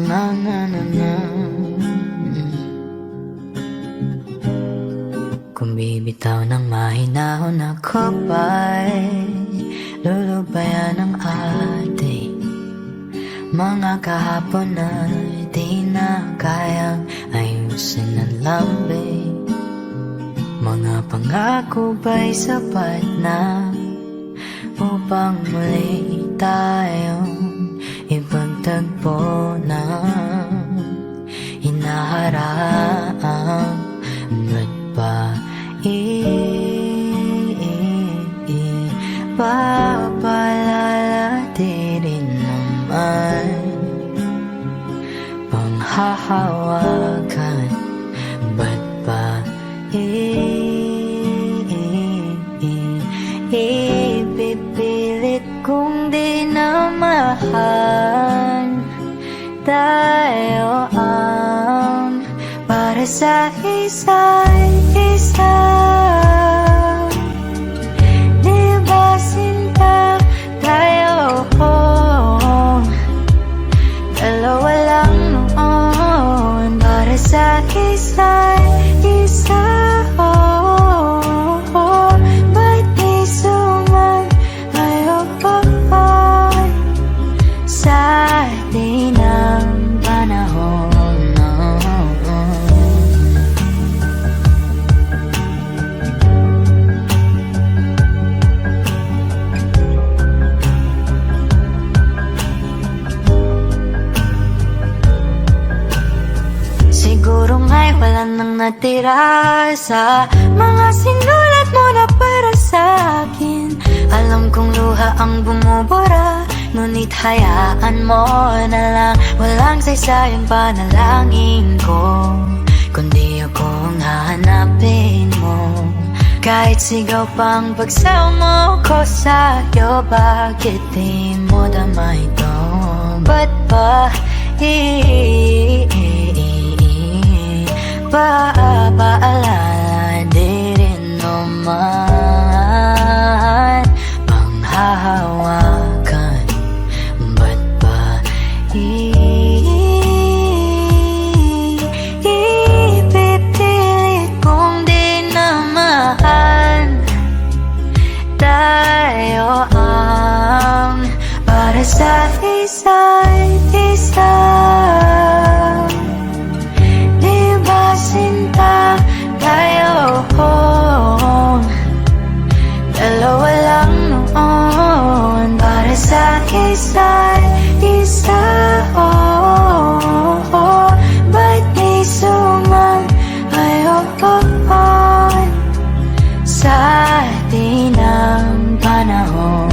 na na na na. Kung bibitaw ng mahinahon ako ba'y lulubayan ng ating mga kahapon na di na kayang ayusin ng lambing. Mga pangako ba'y sapat na upang muli tayong ipagtagpo ng hinaharap? Ba't ba papalala rin naman panghahawakan? Ba't ba ipipilit kung di na mahal? Tayo ang para sa isa't isa. Di ba sinta tayo? Dalawa lang noon para sa isa't isa. Ba't di sumayon sa atin ang panahon? Siguro nga'y wala nang natira sa mga sinulat mo na para sa akin. Alam kong luha ang bumubura, ngunit hayaan mo na lang. Walang saysayang panalangin ko, kundi ako ang hahanapin mo. Kahit sigaw pang pagsaw mo ko sa'yo, bakit di mo dama ito? Ba't ba paalala di rin naman panghahawakan? Ba't ba ipipilit kung di na mahal? Tayo ang para sa isa't isa. Sinta tayo, dalawa lang noon para sa isa't isa. Ba't di sumayon sa atin ang panahon?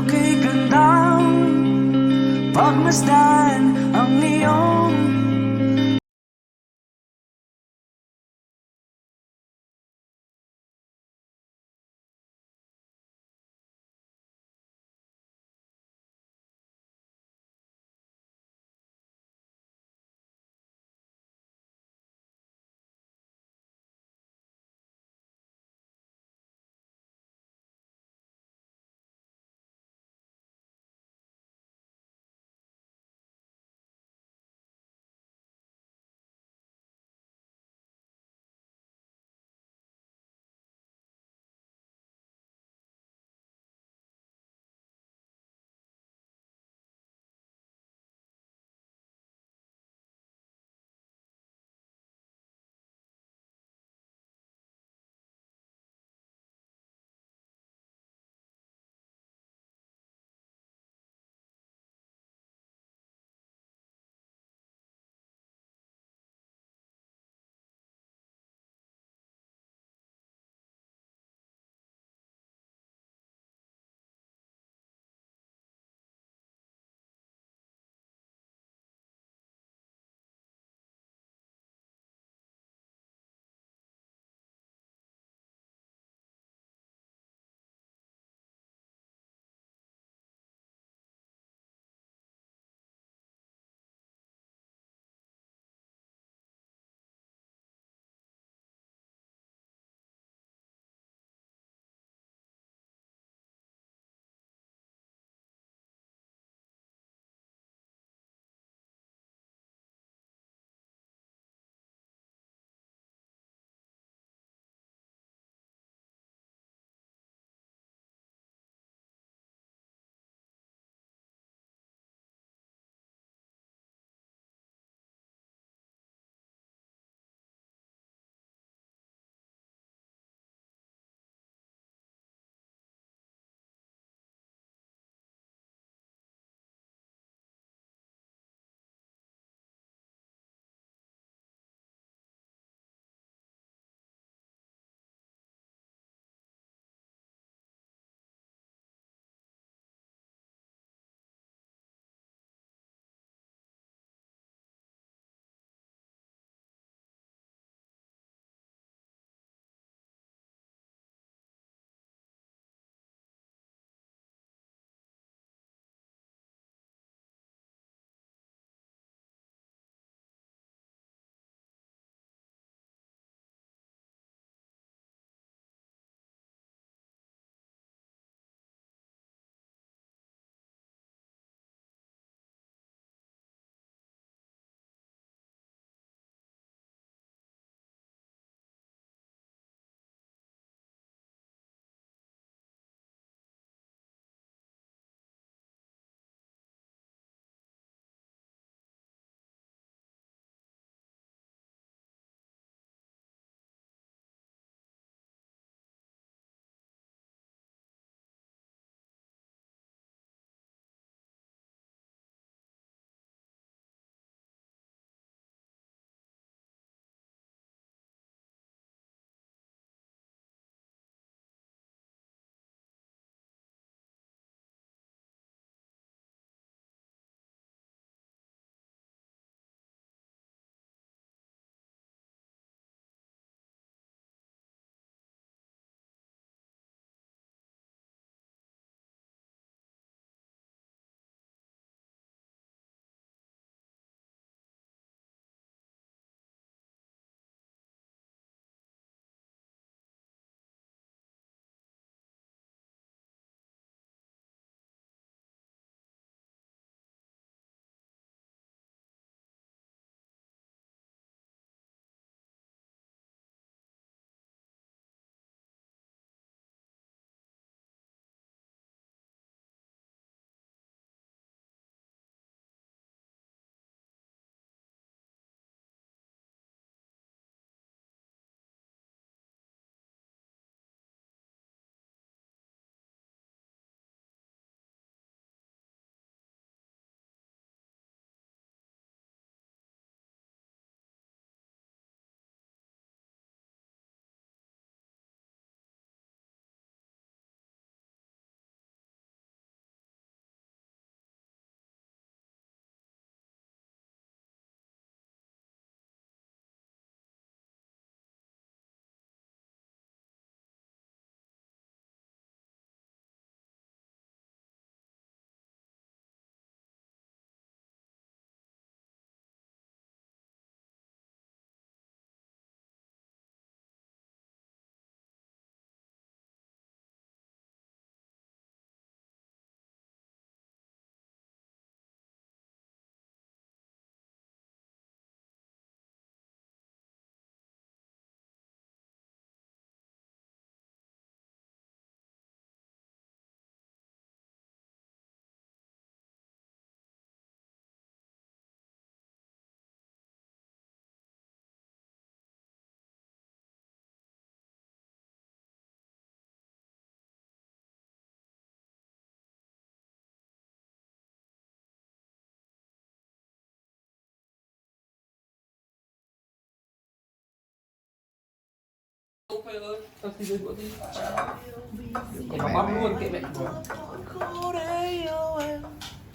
Okay, gandang pagmasdan ang iyong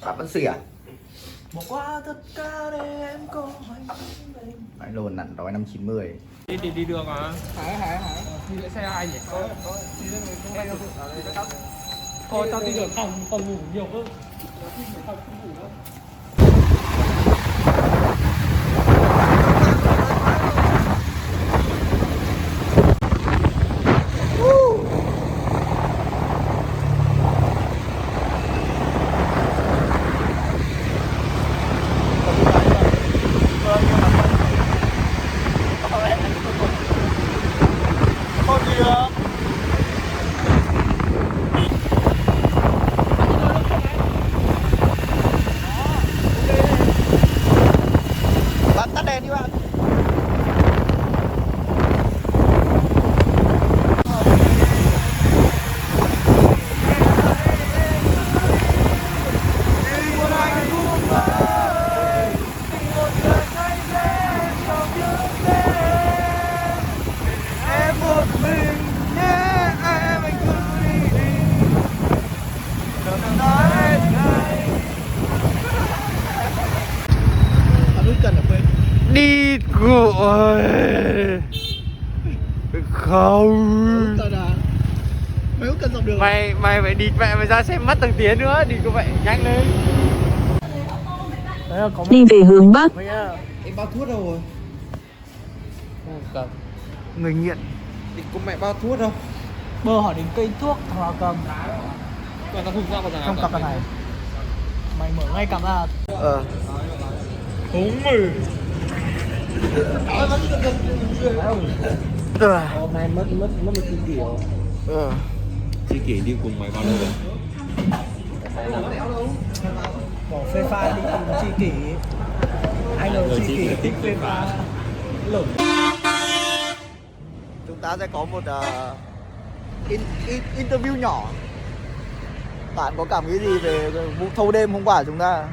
Bạn vẫn xì à? Bỏ qua tất cả để em có hoài Phải lồn nặng đói 590. Đi đường à? Hải đi lại xe ai nhỉ? Thôi tao đi đường phòng ngủ nhiều hơn. Bạn tắt đèn đi bạn. Đi rồi. Không. Mày không cần dọc đường. Mày phải địt mẹ mày ra xem mắt thằng Tiến nữa, địt có vậy nhanh lên. Đấy là có Đi về hướng Bắc. mày nhá. Em bao thuốc đâu rồi? Cầm. Người nghiện. Thì có mẹ bao thuốc đâu? Bơ hỏi đến cây thuốc thằng nào cầm. Còn tao không ra còn thằng nào Trong cặp này. Mày mở ngay cặp ra. Húng mừ. Hôm nay mất một chi kỷ rồi. Chi kỷ đi cùng mày bao lâu rồi? Bỏ phê pha đi cùng chi kỷ. Anh là chi kỷ thích phê pha. chúng ta sẽ có một interview nhỏ. Bạn có cảm nghĩ gì về vụ thâu đêm hôm qua của chúng ta?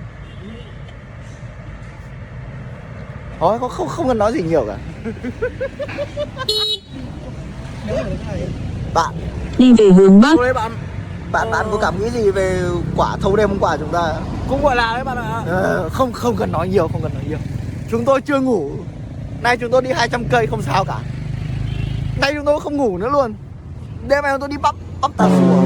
Thôi không cần nói gì nhiều cả. Bạn Đi về hướng Bắc. bạn có cảm nghĩ gì về quả thâu đêm hôm qua của chúng ta? Cũng gọi là đấy bạn ạ. Không cần nói nhiều, Chúng tôi chưa ngủ. Nay chúng tôi đi 200 cây không sao cả. Nay chúng tôi không ngủ nữa luôn. Đêm nay chúng tôi đi bắp Tà Sùa.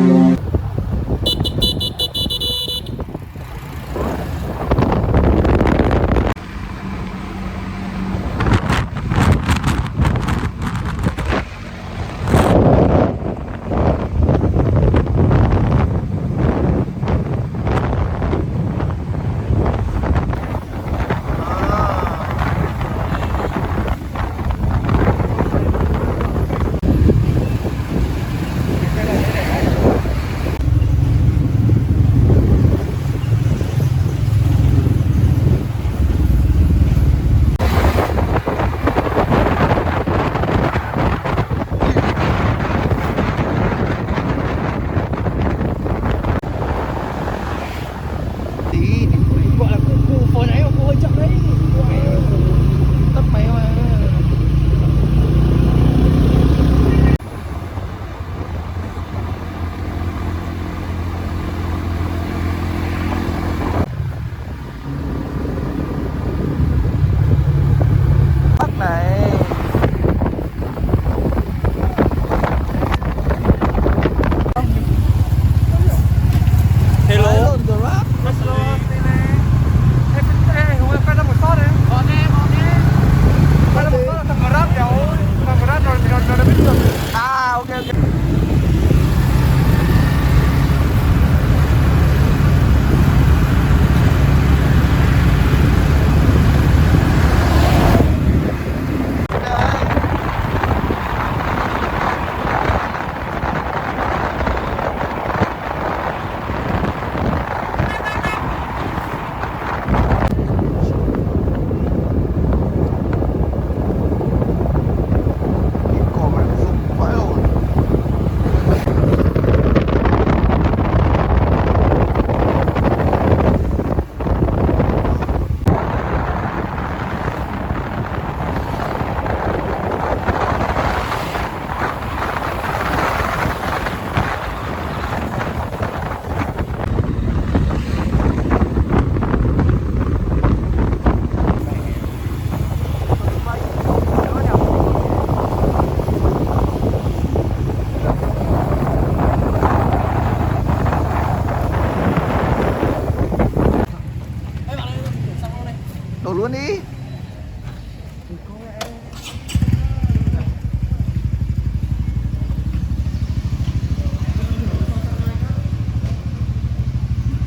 Thổi luôn đi.